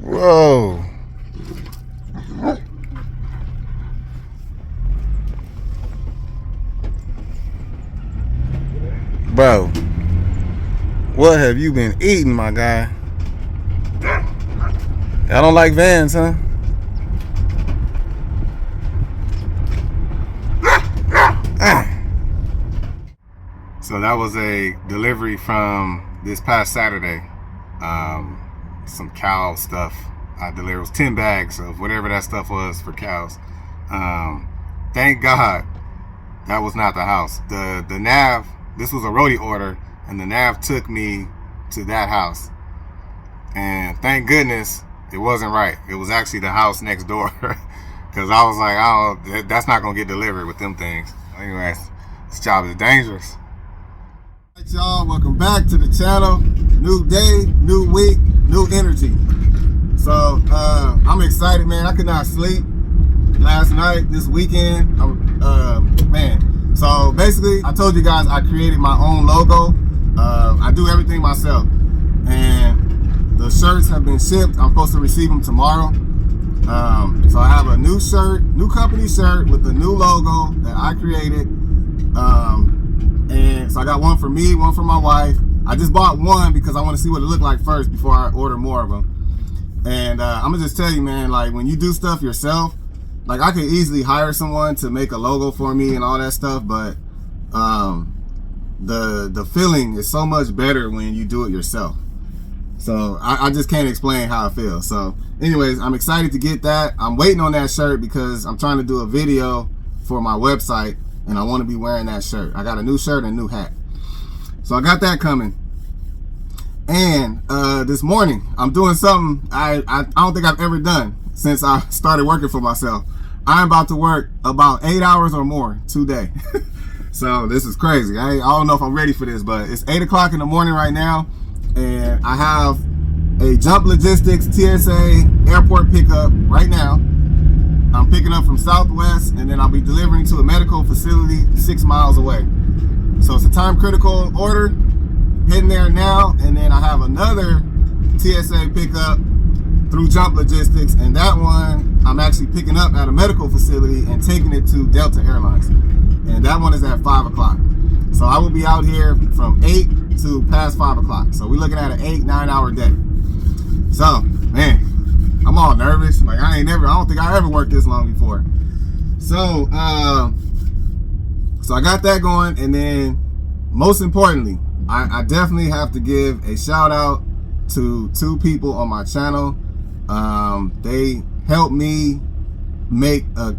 Whoa. Bro, what have you been eating, my guy? I don't like vans, huh? So that was a delivery from this past Saturday. Some cow stuff. I delivered. It was 10 bags of whatever that stuff was for cows. Thank God that was not the house. The nav, this was a roadie order, and the nav took me to that house. And thank goodness it wasn't right. It was actually the house next door. Because I was like, oh, that's not going to get delivered with them things. Anyways, this job is dangerous. All right, y'all, welcome back to the channel. New day, new week, new energy. So I'm excited, man. I could not sleep last night, this weekend. Man. So basically, I told you guys I created my own logo. I do everything myself. And the shirts have been shipped. I'm supposed to receive them tomorrow. So I have a new shirt, new company shirt with the new logo that I created. And so I got one for me, one for my wife. I just bought one because I want to see what it looked like first before I order more of them. And I'm gonna just tell you, man, like when you do stuff yourself, like I could easily hire someone to make a logo for me and all that stuff, but the feeling is so much better when you do it yourself. So I just can't explain how I feel. So anyways, I'm excited to get that. I'm waiting on that shirt because I'm trying to do a video for my website and I want to be wearing that shirt. I got a new shirt and a new hat. So I got that coming. And this morning, I'm doing something I don't think I've ever done since I started working for myself. I'm about to work about 8 hours or more today. So this is crazy. I don't know if I'm ready for this, but it's 8 o'clock in the morning right now. And I have a Jump Logistics TSA airport pickup right now. I'm picking up from Southwest, and then I'll be delivering to a medical facility 6 miles away. So it's a time critical order, heading there now. And then I have another TSA pickup through Jump Logistics, and that one I'm actually picking up at a medical facility and taking it to Delta Airlines. And that one is at 5 o'clock. So I will be out here from 8 to past 5 o'clock. So we're looking at an 8-9 hour day. So, man, I'm all nervous. Like I don't think I ever worked this long before. So, so I got that going. And then most importantly, I definitely have to give a shout out to 2 people on my channel. They helped me make a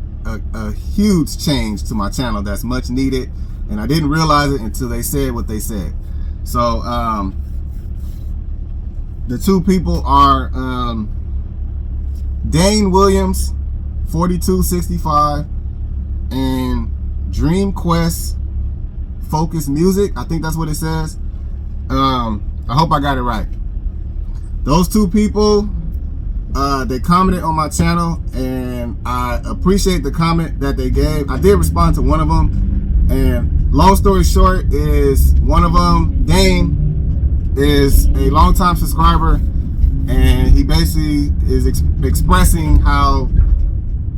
huge change to my channel that's much needed. And I didn't realize it until they said what they said. So the 2 people are Dane Williams 4265 and Dream Quest Focus Music. I think that's what it says. I hope I got it right. Those 2 people, they commented on my channel, and I appreciate the comment that they gave. I did respond to one of them, and long story short is one of them, Dane, is a longtime subscriber, and he basically is expressing how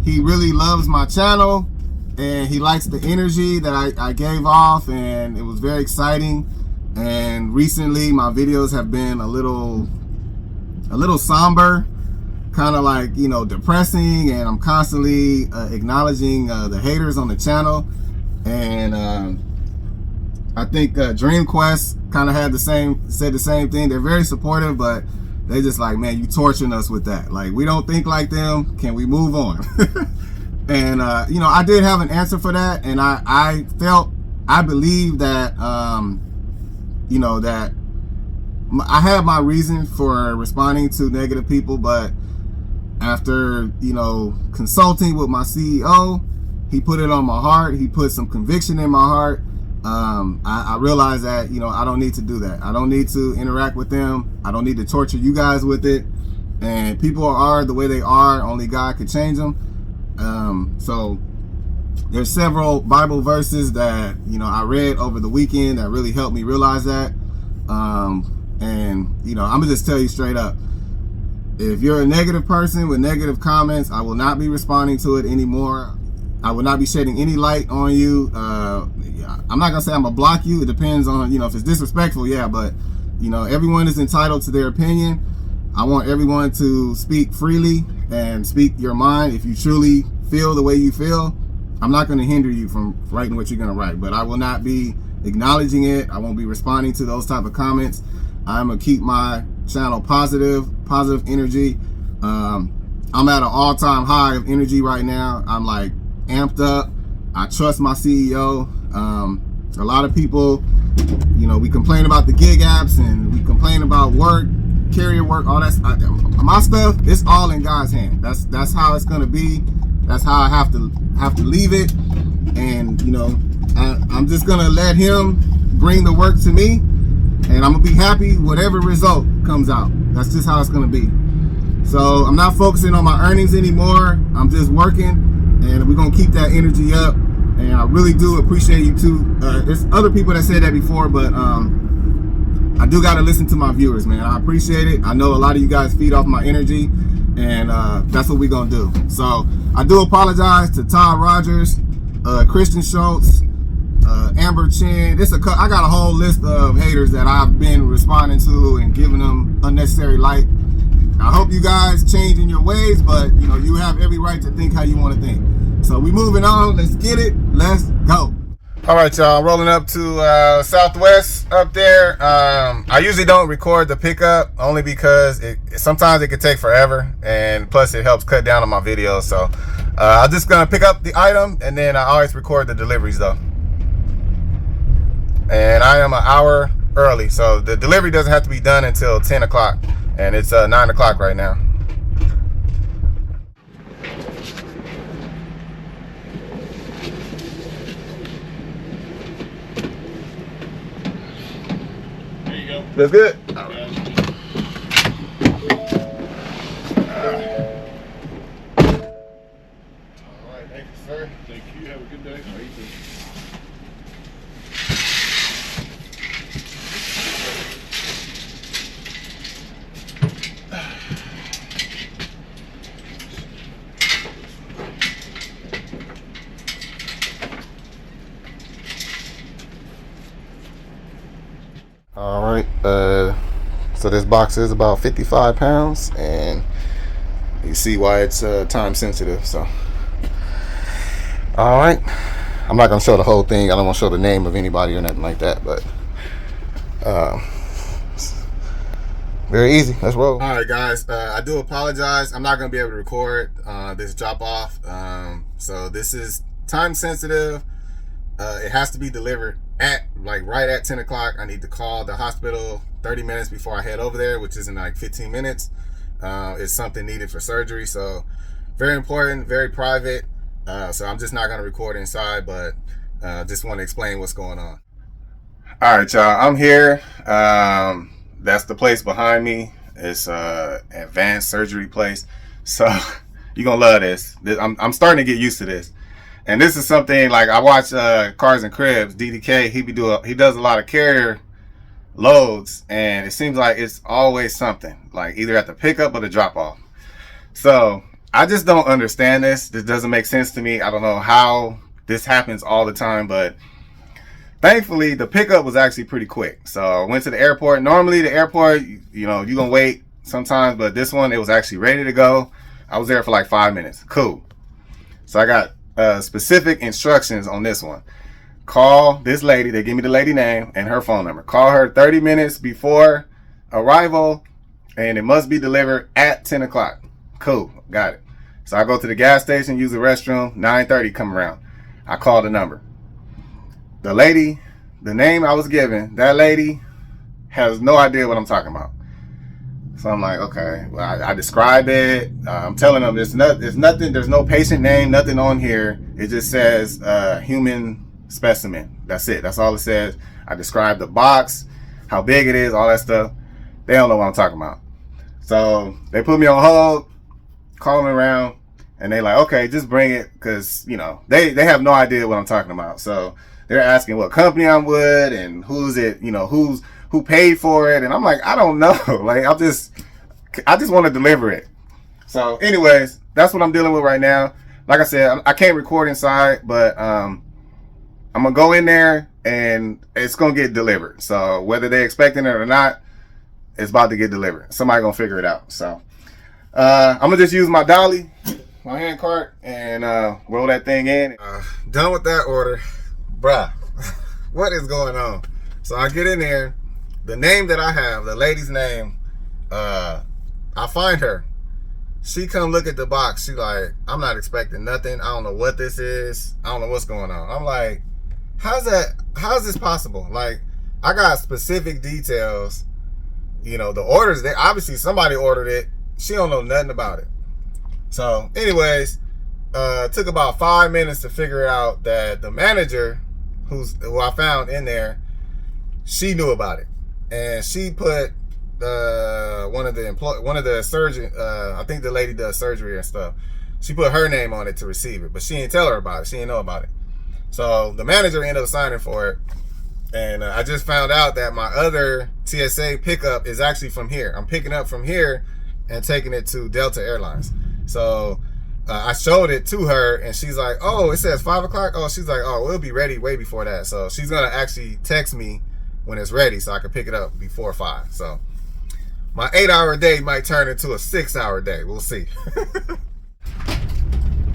he really loves my channel and he likes the energy that I gave off, and it was very exciting. And recently my videos have been a little somber, kind of like, you know, depressing, and I'm constantly acknowledging the haters on the channel. And I think Dream Quest kind of said the same thing. They're very supportive, but they just like, man, you torturing us with that. Like, we don't think like them. Can we move on? And you know, I did have an answer for that, and I believe that you know, that I have my reason for responding to negative people, but after, you know, consulting with my CEO, he put it on my heart. He put some conviction in my heart. I realized that, you know, I don't need to do that. I don't need to interact with them. I don't need to torture you guys with it. And people are the way they are. Only God could change them. So there's several Bible verses that, you know, I read over the weekend that really helped me realize that. And, you know, I'm gonna just tell you straight up, If you're a negative person with negative comments, I will not be responding to it anymore. I will not be shedding any light on you. I'm not gonna say I'm gonna block you. It depends on, if it's disrespectful, yeah, but everyone is entitled to their opinion. I want everyone to speak freely and speak your mind. If you truly feel the way you feel, I'm not gonna hinder you from writing what you're gonna write, but I will not be acknowledging it. I won't be responding to those type of comments. I'm gonna keep my channel positive energy. I'm at an all-time high of energy right now. I'm like amped up. I trust my CEO. A lot of people, we complain about the gig apps and we complain about work, carrier work, all that. My stuff, it's all in God's hand. That's how it's gonna be. That's how I have to leave it. And I'm just gonna let Him bring the work to me, and I'm gonna be happy whatever result comes out. That's just how it's gonna be. So I'm not focusing on my earnings anymore. I'm just working, and we're gonna keep that energy up. And I really do appreciate you too. There's other people that said that before, but I do gotta listen to my viewers, man. I appreciate it. I know a lot of you guys feed off my energy, and that's what we're gonna do. So I do apologize to Todd Rogers, Christian Schultz, Amber Chin. I got a whole list of haters that I've been responding to and giving them unnecessary light. I hope you guys change in your ways, but you have every right to think how you want to think. So we moving on. Let's get it. Let's go. All right, y'all. Rolling up to Southwest up there. I usually don't record the pickup only because sometimes it can take forever, and plus it helps cut down on my videos. So I'm just gonna pick up the item, and then I always record the deliveries though. And I am an hour early, so the delivery doesn't have to be done until 10 o'clock, and it's 9 o'clock right now. There you go. That's good. All right. All right, thank you, sir. Thank you. Have a good day. How you doing? All right, so this box is about 55 pounds, and you see why it's time sensitive. So, all right, I'm not gonna show the whole thing. I don't want to show the name of anybody or nothing like that, but very easy. Let's roll. All right, guys, I do apologize. I'm not gonna be able to record this drop off. So this is time sensitive. It has to be delivered at right at 10 o'clock. I need to call the hospital 30 minutes before I head over there, which is in like 15 minutes. It's something needed for surgery, so very important, very private. So I'm just not going to record inside, but just want to explain what's going on. All right, y'all, I'm here. That's the place behind me. It's advanced surgery place. So you're going to love this. I'm starting to get used to this. And this is something like I watch Cars and Cribs, DDK. He does a lot of carrier loads, and it seems like it's always something, like either at the pickup or the drop off. So I just don't understand this. This doesn't make sense to me. I don't know how this happens all the time, but thankfully the pickup was actually pretty quick. So I went to the airport. Normally the airport, you're gonna wait sometimes, but this one, it was actually ready to go. I was there for like 5 minutes. Cool. So I got specific instructions on this one. Call this lady. They give me the lady name and her phone number. Call her 30 minutes before arrival, and it must be delivered at 10 o'clock. Cool, got it. So I go to the gas station, use the restroom. 9:30 come around. I call the number. The lady, the name I was given, that lady has no idea what I'm talking about. So I'm like, okay. Well, I describe it. I'm telling them there's nothing. There's no patient name, nothing on here. It just says human specimen. That's it. That's all it says. I describe the box, how big it is, all that stuff. They don't know what I'm talking about. So they put me on hold, call me around, and they like, okay, just bring it, because they have no idea what I'm talking about. So they're asking what company I'm with and who's it, who paid for it, and I'm like, I don't know. Like, I just want to deliver it. So anyways, that's what I'm dealing with right now. Like I said, I can't record inside, but I'm gonna go in there and it's gonna get delivered. So whether they're expecting it or not, it's about to get delivered. Somebody gonna figure it out. So I'm gonna just use my dolly, my hand cart, and roll that thing in. Done with that order. Bruh, what is going on? So I get in there, the name that I have, the lady's name, I find her. She come look at the box. She like, I'm not expecting nothing. I don't know what this is. I don't know what's going on. I'm like, how's this possible? Like, I got specific details. You know, the orders, obviously somebody ordered it. She don't know nothing about it. So anyways, took about 5 minutes to figure out that the manager, who I found in there, she knew about it. And she put one of the surgeon, I think the lady does surgery and stuff. She put her name on it to receive it, but she didn't tell her about it. She didn't know about it. So the manager ended up signing for it. And I just found out that my other TSA pickup is actually from here. I'm picking up from here and taking it to Delta Airlines. So I showed it to her and she's like, oh, it says 5 o'clock. Oh, she's like, oh, we'll be ready way before that. So she's going to actually text me when it's ready so I can pick it up before 5. So my 8-hour day might turn into a 6-hour day. We'll see.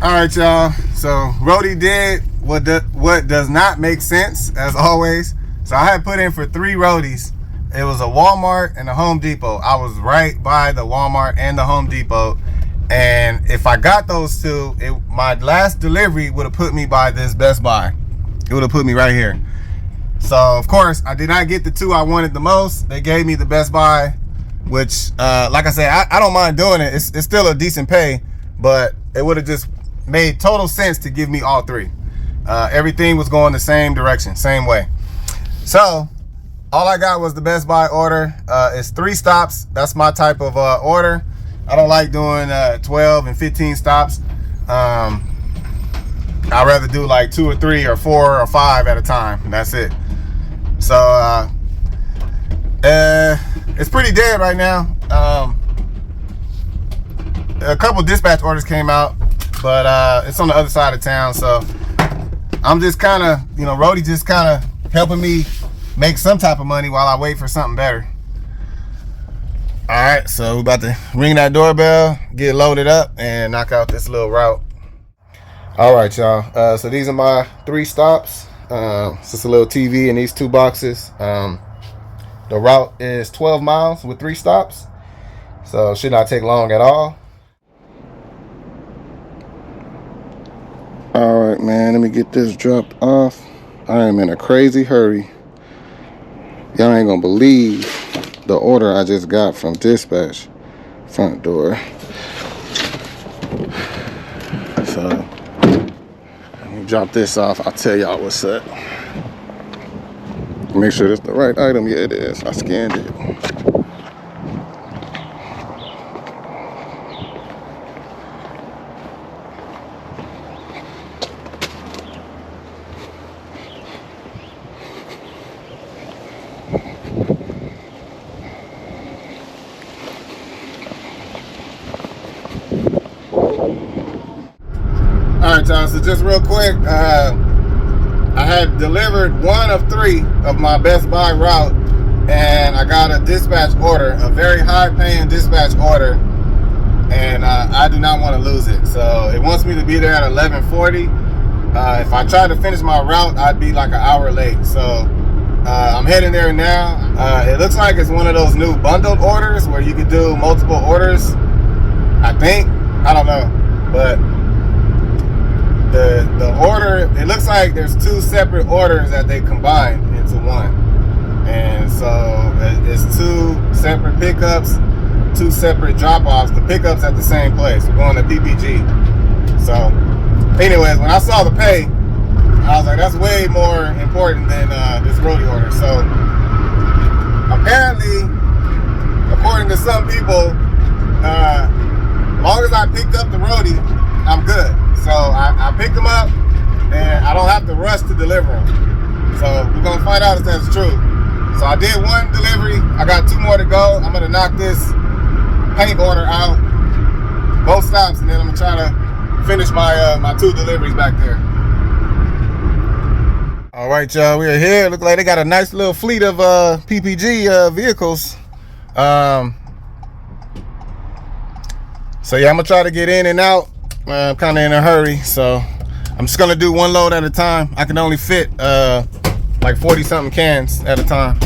All right, y'all. So Rody did what does not make sense, as always. So I had put in for 3 Rodys. It was a Walmart and a Home Depot. I was right by the Walmart and the Home Depot. And if I got those 2, my last delivery would have put me by this Best Buy. It would have put me right here. So, of course, I did not get the 2 I wanted the most. They gave me the Best Buy, which, like I said, I don't mind doing it. It's still a decent pay, but it would have just made total sense to give me all 3. Everything was going the same direction, same way. So, all I got was the Best Buy order. It's 3 stops. That's my type of order. I don't like doing 12 and 15 stops. I'd rather do like 2 or 3 or 4 or 5 at a time. And that's it. So, it's pretty dead right now. A couple dispatch orders came out, but it's on the other side of town. So I'm just kind of, you know, Rody just kind of helping me make some type of money while I wait for something better. All right, so we're about to ring that doorbell, get loaded up, and knock out this little route. All right, y'all. So these are my 3 stops. It's just a little TV in these 2 boxes. The route is 12 miles with 3 stops, so it should not take long at all. All right, man, let me get this dropped off. I am in a crazy hurry. Y'all ain't gonna believe the order I just got from dispatch. Front door. So let me drop this off. I'll tell y'all what's up. Make sure it's the right item. Yeah, it is. I scanned it. Alright, y'all, so just real quick, I had delivered 1 of 3 of my Best Buy route, and I got a dispatch order, a very high paying dispatch order, and I do not want to lose it. So it wants me to be there at 11:40. If I tried to finish my route, I'd be like an hour late. So I'm heading there now. It looks like it's one of those new bundled orders where you could do multiple orders, I think. I don't know, but the order, it looks like there's 2 separate orders that they combined into one, and so it's 2 separate pickups, 2 separate drop-offs. The pickups at the same place. We're going to PPG. So anyways, when I saw the pay, I was like, that's way more important than this Rody order. So apparently, according to some people, as long as I picked up the Rody, I'm good. So I picked them up, and I don't have to rush to deliver them. So we're gonna find out if that's true. So I did 1 delivery. I got 2 more to go. I'm gonna knock this paint order out, both stops, and then I'm gonna try to finish my my 2 deliveries back there. All right, y'all, we are here. Look like they got a nice little fleet of PPG vehicles. So yeah, I'm gonna try to get in and out. I'm kind of in a hurry, so I'm just gonna do 1 load at a time. I can only fit like 40 something cans at a time.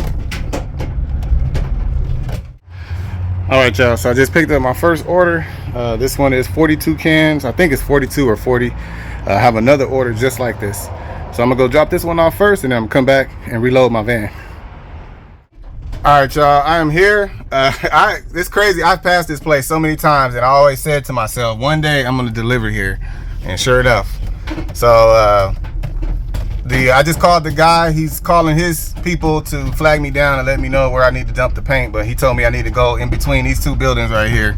All right, y'all, so I just picked up my first order. This one is 42 cans. I think it's 42 or 40. I have another order just like this. So I'm gonna go drop this one off first, and then I'm gonna come back and reload my van. All right, y'all, I am here. It's crazy. I've passed this place so many times, and I always said to myself, one day I'm gonna deliver here, and sure enough. So I just called the guy. He's calling his people to flag me down and let me know where I need to dump the paint, but he told me I need to go in between these 2 buildings right here.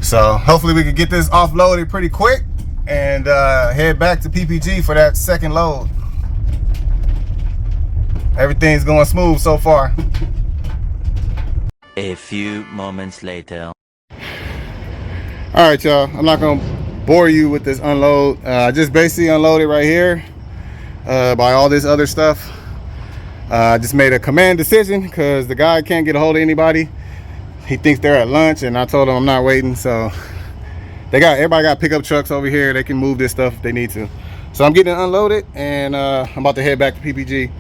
So hopefully we can get this offloaded pretty quick and head back to PPG for that second load. Everything's going smooth so far. A few moments later. All right, y'all, I'm not gonna bore you with this unload. I just basically unloaded right here by all this other stuff. I just made a command decision because the guy can't get a hold of anybody. He thinks they're at lunch, and I told him I'm not waiting. So everybody got pickup trucks over here. They can move this stuff if they need to. So I'm getting it unloaded, and I'm about to head back to PPG.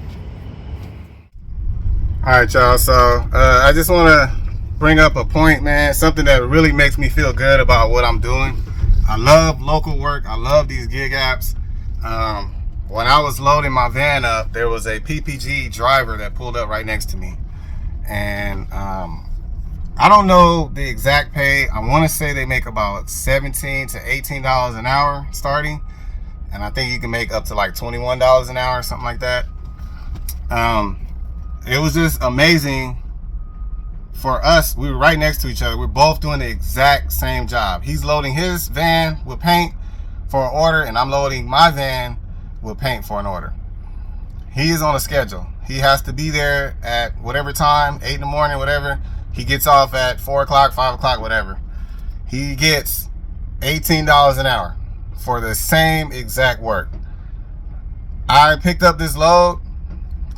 All right, y'all, so I just want to bring up a point, man, something that really makes me feel good about what I'm doing. I love local work. I love these gig apps. When I was loading my van up, there was a PPG driver that pulled up right next to me. And I don't know the exact pay. I want to say they make about $17 to $18 an hour starting. And I think you can make up to like $21 an hour, something like that. It was just amazing for us. We were right next to each other. We're both doing the exact same job. He's loading his van with paint for an order, and I'm loading my van with paint for an order. He is on a schedule. He has to be there at whatever time, 8 in the morning, whatever. He gets off at 4 o'clock, 5 o'clock, whatever. He gets $18 an hour for the same exact work. I picked up this load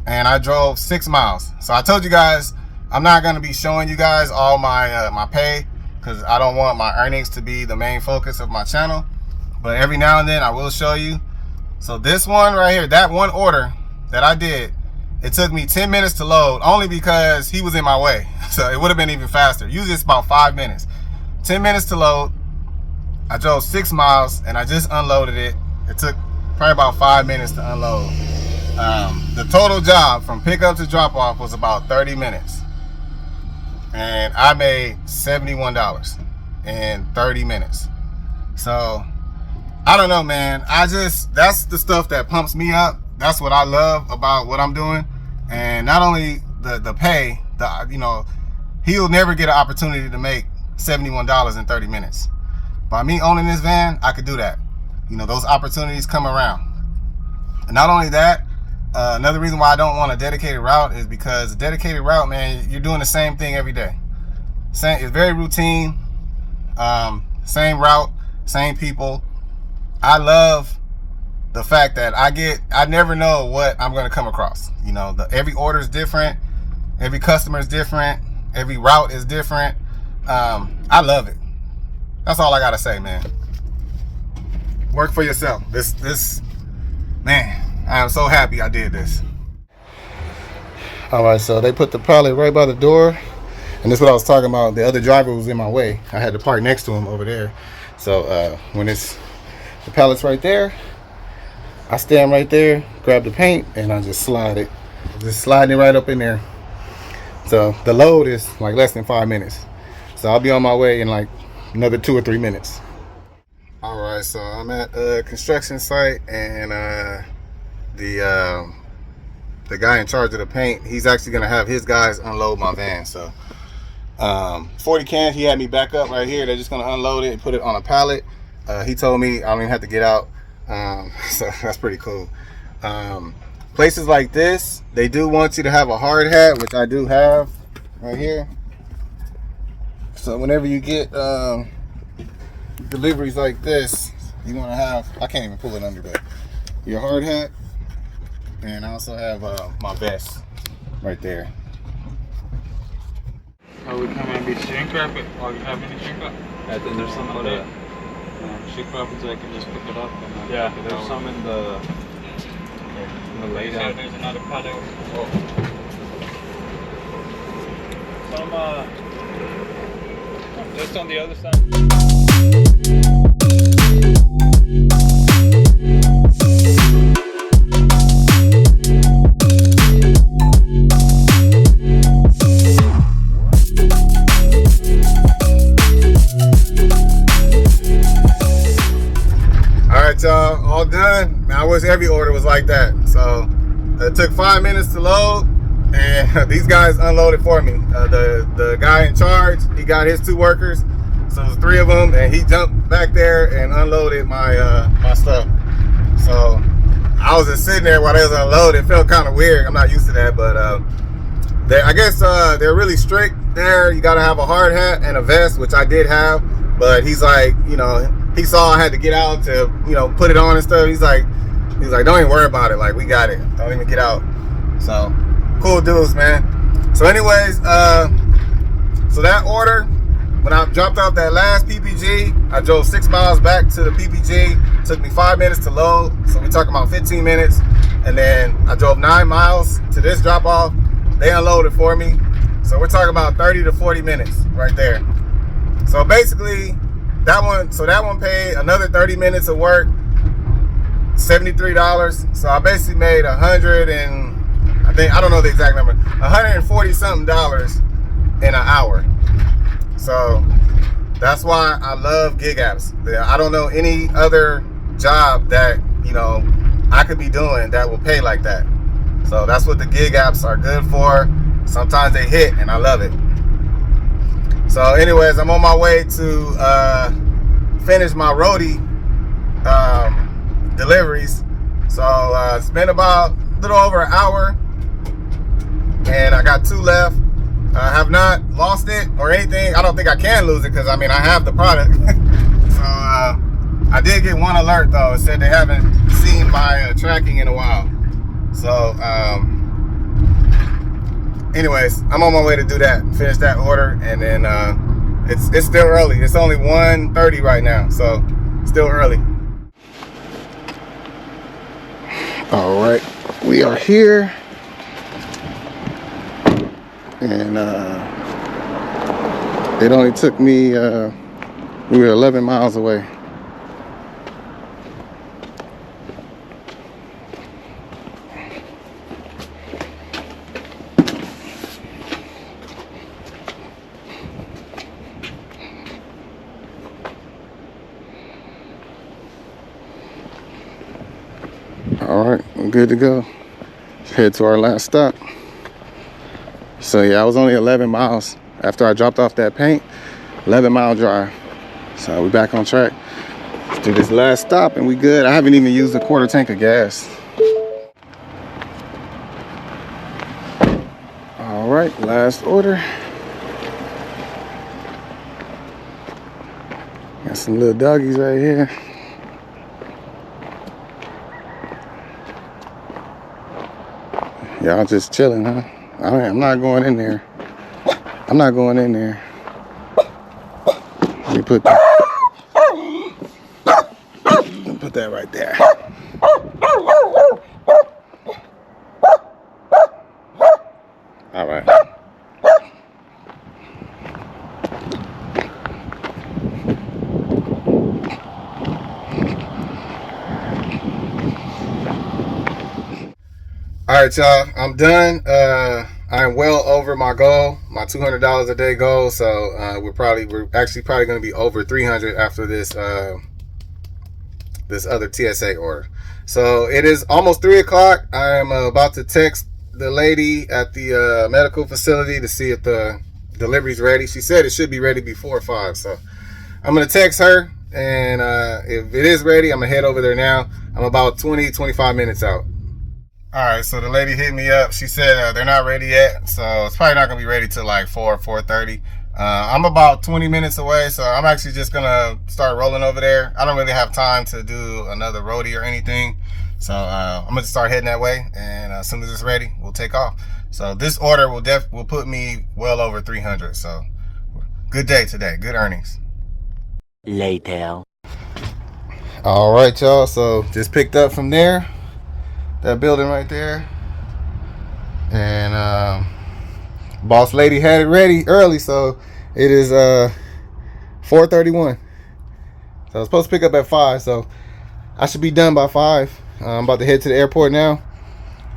and I drove 6 miles. So I told you guys, I'm not gonna be showing you guys all my my pay because I don't want my earnings to be the main focus of my channel. But every now and then I will show you. So this one right here, that one order that I did, it took me 10 minutes to load only because he was in my way. So it would have been even faster. Usually it's about 5 minutes. 10 minutes to load. I drove 6 miles and I just unloaded it. It took probably about 5 minutes to unload. The total job from pickup to drop off was about 30 minutes. And I made $71 in 30 minutes. So I don't know, man. That's the stuff that pumps me up. That's what I love about what I'm doing. And not only the pay, he'll never get an opportunity to make $71 in 30 minutes. By me owning this van, I could do that. Those opportunities come around. And not only that, another reason why I don't want a dedicated route is because a dedicated route, man, you're doing the same thing every day. It's very routine. Same route, same people. I love the fact that I never know what I'm going to come across. Every order is different. Every customer is different. Every route is different. I love it. That's all I got to say, man. Work for yourself. This, man, I am so happy I did this. All right, so they put the pallet right by the door. And this is what I was talking about. The other driver was in my way. I had to park next to him over there. So when the pallet's right there, I stand right there, grab the paint, and I just slide it. Just sliding it right up in there. So the load is like less than 5 minutes. So I'll be on my way in like another 2 or 3 minutes. All right, so I'm at a construction site, and the guy in charge of the paint, he's actually gonna have his guys unload my van. So 40 cans, he had me back up right here. They're just gonna unload it and put it on a pallet. He told me I don't even have to get out. So that's pretty cool. Places like this, they do want you to have a hard hat, which I do have right here. So whenever you get deliveries like this, you want to have, I can't even pull it under, but your hard hat, and I also have my vest right there. Oh, we come and be shrink wrap it, or you have any shrink wrap? I think there's some in the Shrink wrap it so I can just pick it up and yeah. pick it There's out. some in the lay So down. there's another pallet. Oh. Some just on the other side. Alright y'all, all done. I wish every order was like that. So it took 5 minutes to load, and these guys unloaded for me. The guy in charge, he got his 2 workers, so there's 3 of them, and he jumped back there and unloaded my my stuff. So I was just sitting there while they was unloading. It felt kind of weird. I'm not used to that, but I guess they're really strict there. You gotta have a hard hat and a vest, which I did have, but he's like, you know, he saw I had to get out to, you know, put it on and stuff. He's like, don't even worry about it. Like, we got it. Don't even get out. So, cool dudes, man. So anyways, so that order, when I dropped off that last PPG, I drove 6 miles back to the PPG. Took me 5 minutes to load. So we're talking about 15 minutes. And then I drove 9 miles to this drop off. They unloaded for me. So we're talking about 30 to 40 minutes right there. So basically, that one paid another 30 minutes of work, $73. So I basically made I don't know the exact number, $140 something in an hour. So that's why I love gig apps. I don't know any other job that, you know, I could be doing that will pay like that. So that's what the gig apps are good for. Sometimes they hit, and I love it. So anyways, I'm on my way to finish my roadie deliveries. So it's been about a little over an hour, and I got 2 left. I have not lost it or anything. I don't think I can lose it because, I mean, I have the product. So I did get one alert though. It said they haven't seen my tracking in a while. So anyways, I'm on my way to do that, finish that order, and then it's still early. It's only 1:30 right now, so still early. All right, we are here, and it only took me, we were 11 miles away. All right, I'm good to go. Head to our last stop. So yeah, I was only 11 miles after I dropped off that paint. 11-mile drive. So we're back on track. Let's do this last stop and we good. I haven't even used a quarter tank of gas. All right, last order. Got some little doggies right here. Y'all just chilling, huh? I'm not going in there. I'm not going in there. Let me put that right there. All right. All right, y'all, I'm done. I'm well over my goal, my $200 a day goal. So we're actually probably going to be over 300 after this this other TSA order. So it is almost 3 o'clock. I am about to text the lady at the medical facility to see if the delivery's ready. She said it should be ready before 5. So I'm going to text her, and if it is ready, I'm going to head over there now. I'm about 20-25 minutes out. All right, so the lady hit me up. She said they're not ready yet, so it's probably not gonna be ready till like 4:30. I'm about 20 minutes away, so I'm actually just gonna start rolling over there. I don't really have time to do another roadie or anything, so I'm gonna start heading that way, and as soon as it's ready, we'll take off. So this order will put me well over 300. So good day today, good earnings. Later. All right, y'all. So just picked up from there, that building right there, and boss lady had it ready early, so it is 4:31. So I was supposed to pick up at 5, so I should be done by 5. I'm about to head to the airport now.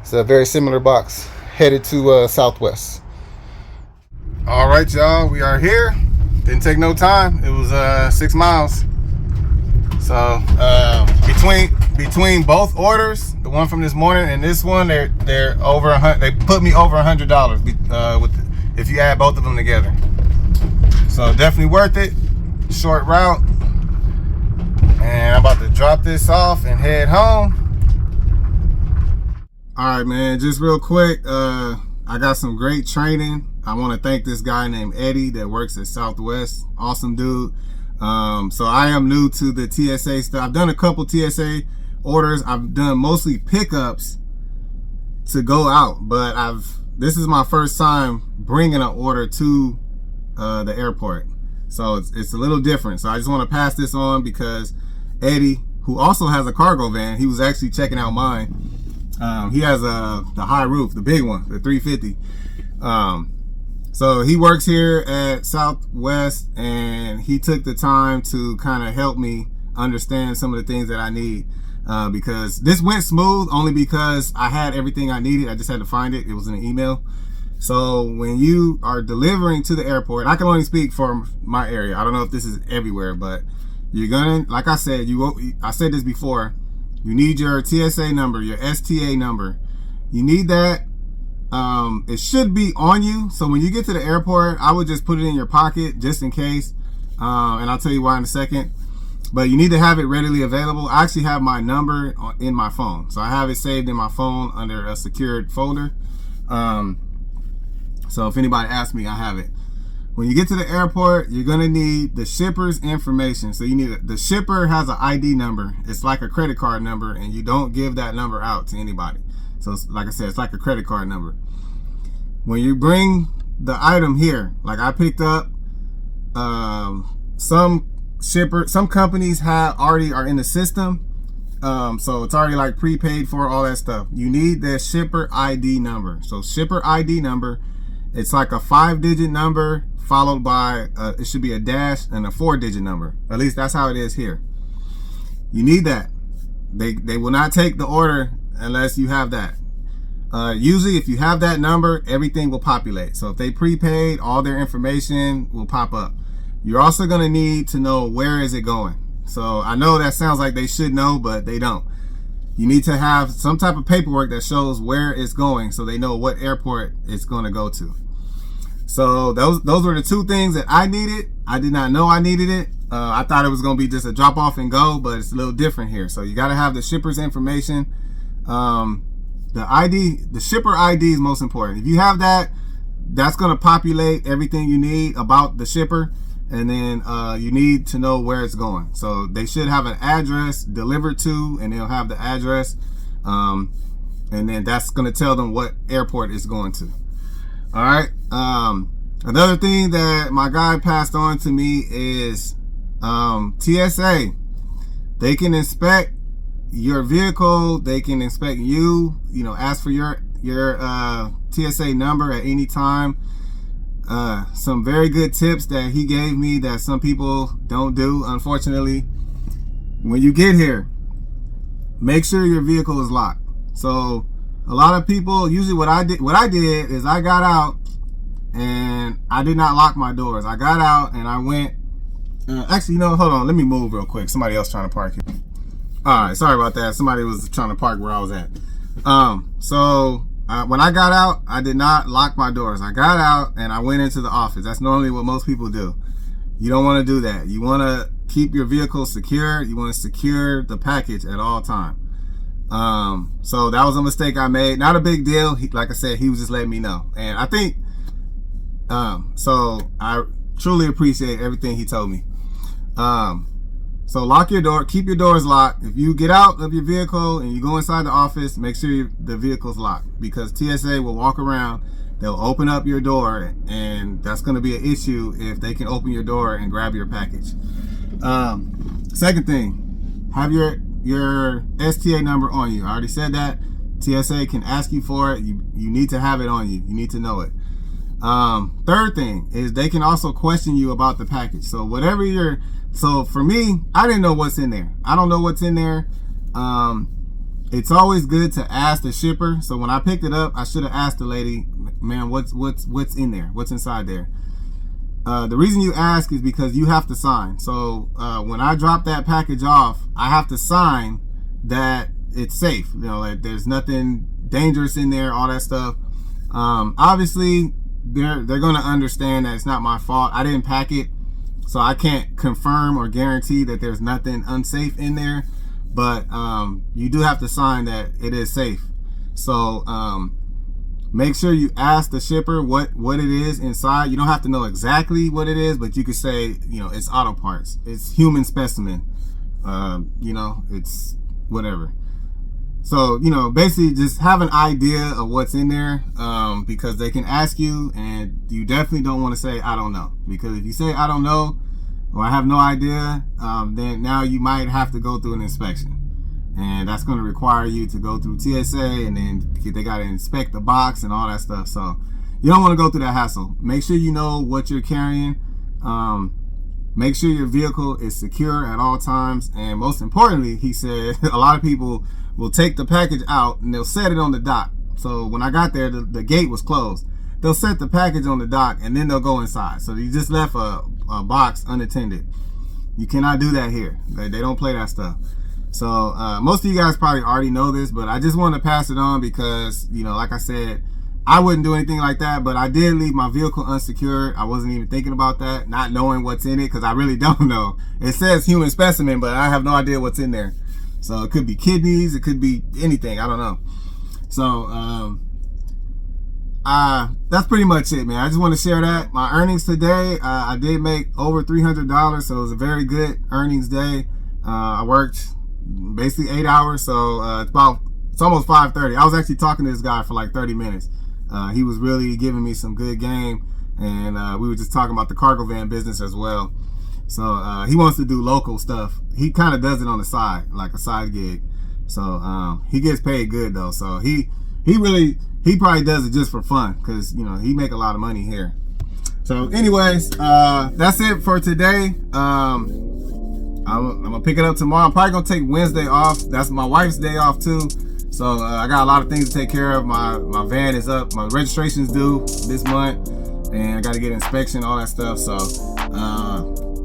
It's a very similar box headed to Southwest. All right, y'all, we are here. Didn't take no time. It was 6 miles. So between both orders, the one from this morning and this one, they're over they put me over $100 if you add both of them together. So definitely worth it. Short route, and I'm about to drop this off and head home. All right, man, just real quick, I got some great training. I want to thank this guy named Eddie that works at Southwest. Awesome dude. So I am new to the TSA stuff. I've done a couple TSA orders. I've done mostly pickups to go out, but this is my first time bringing an order to the airport. So it's a little different. So I just want to pass this on because Eddie, who also has a cargo van, he was actually checking out mine. He has the high roof, the big one, the 350. So he works here at Southwest, and he took the time to kind of help me understand some of the things that I need, because this went smooth only because I had everything I needed. I just had to find it. It was in an email. So when you are delivering to the airport, I can only speak for my area. I don't know if this is everywhere, but you're gonna, like I said, I said this before, you need your TSA number, your STA number. You need that. It should be on you. So when you get to the airport, I would just put it in your pocket just in case. And I'll tell you why in a second. But you need to have it readily available. I actually have my number in my phone. So I have it saved in my phone under a secured folder. So if anybody asks me, I have it. When you get to the airport, you're gonna need the shipper's information. So you need the shipper has an ID number. It's like a credit card number, and you don't give that number out to anybody. So like I said, it's like a credit card number. When you bring the item here, like I picked up, some companies already are in the system. So it's already like prepaid for all that stuff. You need the shipper ID number. So shipper ID number, it's like a 5-digit number followed by it should be a dash and a 4-digit number. At least that's how it is here. You need that. They will not take the order unless you have that. Usually if you have that number, everything will populate. So if they prepaid, all their information will pop up. You're also going to need to know where is it going. So I know that sounds like they should know, but they don't. You need to have some type of paperwork that shows where it's going so they know what airport it's going to go to. So those were the two things that I needed. I did not know I needed it. I thought it was going to be just a drop off and go, but it's a little different here. So you got to have the shipper's information. The shipper ID is most important. If you have that, that's going to populate everything you need about the shipper. And then you need to know where it's going. So they should have an address delivered to, and they'll have the address. And then that's going to tell them what airport it's going to. All right. Another thing that my guy passed on to me is TSA. They can inspect your vehicle. They can inspect you, ask for your TSA number at any time. Some very good tips that he gave me that some people don't do, unfortunately. When you get here, make sure your vehicle is locked. So a lot of people, usually what I did is I got out and I did not lock my doors. I got out and I went, actually, hold on, let me move real quick. Somebody else trying to park here. All right, sorry about that. Somebody was trying to park where I was at. When I got out, I did not lock my doors. I got out and I went into the office. That's normally what most people do. You don't want to do that. You want to keep your vehicle secure. You want to secure the package at all times. So that was a mistake I made. Not a big deal. Like I said, he was just letting me know. And I think, so I truly appreciate everything he told me. So lock your door, keep your doors locked. If you get out of your vehicle and you go inside the office, make sure the vehicle's locked, because TSA will walk around, they'll open up your door, and that's going to be an issue if they can open your door and grab your package. Second thing, have your STA number on you. I already said that. TSA can ask you for it. You need to have it on you. You need to know it. Third thing is they can also question you about the package. So so for me, I didn't know what's in there. I don't know what's in there. It's always good to ask the shipper. So when I picked it up, I should have asked the lady, man, what's in there? What's inside there? The reason you ask is because you have to sign. So when I drop that package off, I have to sign that it's safe. You know, like there's nothing dangerous in there, all that stuff. Obviously, they're going to understand that it's not my fault. I didn't pack it, so I can't confirm or guarantee that there's nothing unsafe in there. But you do have to sign that it is safe. So make sure you ask the shipper what it is inside. You don't have to know exactly what it is, but you could say, you know, it's auto parts, it's human specimen, you know, it's whatever. So, you know, basically just have an idea of what's in there, because they can ask you, and you definitely don't want to say, I don't know. Because if you say, I don't know, or I have no idea, then now you might have to go through an inspection. And that's going to require you to go through TSA, and then they got to inspect the box and all that stuff. So you don't want to go through that hassle. Make sure you know what you're carrying. Make sure your vehicle is secure at all times. And most importantly, he said, a lot of people will take the package out and they'll set it on the dock. So when I got there, the gate was closed. They'll set the package on the dock and then they'll go inside. So you just left a box unattended. You cannot do that here. They don't play that stuff. So most of you guys probably already know this, but I just want to pass it on because, you know, like I said, I wouldn't do anything like that, but I did leave my vehicle unsecured. I wasn't even thinking about that, not knowing what's in it, because I really don't know. It says human specimen, but I have no idea what's in there. So it could be kidneys, it could be anything, I don't know. So that's pretty much it, man. I just want to share that. My earnings today, I did make over $300, so it was a very good earnings day. I worked basically 8 hours, so it's almost 5:30. I was actually talking to this guy for like 30 minutes. He was really giving me some good game, and we were just talking about the cargo van business as well. So he wants to do local stuff. He kind of does it on the side, like a side gig. So he gets paid good though. So he probably does it just for fun, because, you know, he make a lot of money here. So anyways, that's it for today. I'm gonna pick it up tomorrow. I'm probably gonna take Wednesday off. That's my wife's day off too. So I got a lot of things to take care of. My van is up. My registration's due this month, and I got to get inspection, all that stuff. So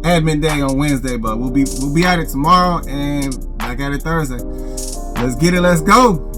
admin day on Wednesday, but we'll be at it tomorrow and back at it Thursday. Let's get it. Let's go.